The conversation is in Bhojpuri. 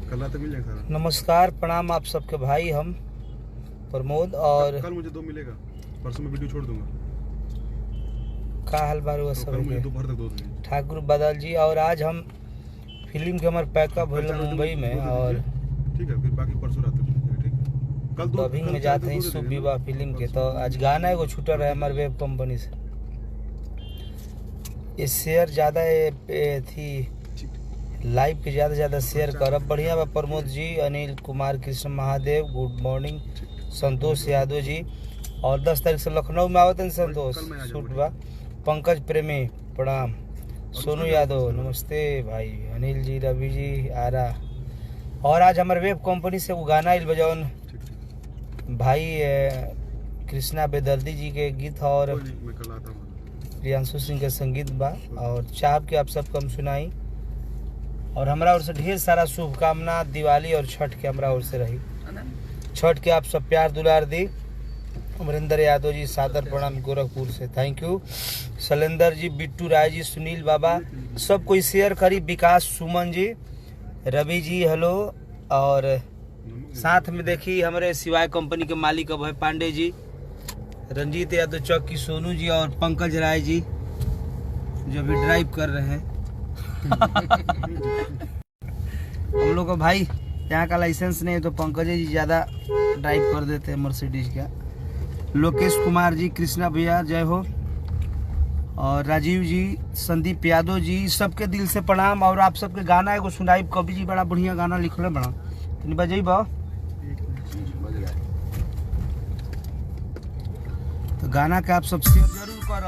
कल रात तक मिल जाएगा सारा। नमस्कार, प्रणाम आप सबके भाई, हम प्रमोद और कल मुझे 2 मिलेगा, परसों में वीडियो छोड़ दूंगा। का हाल बार हुआ तो सब कल मुझे दोपहर तक 2 दिन। ठाकुर बादल जी। और आज हम फिल्म के हमारे पैकअप हुए मुंबई में, और ठीक है, फिर बाकी परसों रात तक ठीक है। कल डबिंग में जाते हैं शुभ विवाह फिल्म के। तो आज गाना एगो छूटा रहा है हमारे वेब कंपनी से। ये शेयर ज़्यादा थी, लाइव के ज़्यादा शेयर करब। बढ़िया बा प्रमोद जी, अनिल कुमार, कृष्ण महादेव, गुड मॉर्निंग, संतोष यादव जी। और 10 तारीख से लखनऊ में आवत हैं संतोष शूट बा। पंकज प्रेमी प्रणाम, सोनू यादव नमस्ते भाई, अनिल जी, रवि जी, आरा। और आज हमारे वेब कंपनी से वो गाना आइल बजौन भाई कृष्णा बेदर्दी जी के गीत और प्रियांशु सिंह के संगीत बा। और चाप के आप सबको हम सुनाई। और हमारा ओर से ढेर सारा शुभकामना दिवाली और छठ के हमारा ओर से रही। छठ के आप सब प्यार दुलार दी। अमरिंदर यादव जी सादर प्रणाम गोरखपुर से, थैंक यू। शैलेंद्र जी, बिट्टू राय जी, सुनील बाबा, सब कोई शेयर करी। विकास, सुमन जी, रवि जी हेलो। और साथ में देखी हमारे सिवाय कंपनी के मालिक अभय पांडे जी, रंजीत यादव चौकी, सोनू जी और पंकज राय जी जो भी ड्राइव कर रहे हैं। हम लोग को भाई यहाँ का लाइसेंस नहीं है तो पंकज जी ज़्यादा ड्राइव कर देते हैं मर्सिडीज का। लोकेश कुमार जी, कृष्णा भैया जय हो, और राजीव जी, संदीप यादव जी, सबके दिल से प्रणाम। और आप सबके गाना एगो सुनाई। कवि जी बड़ा बढ़िया गाना लिखले बड़ा, तनी बजाई बा। तो गाना के आप सब शेयर जरूर करब।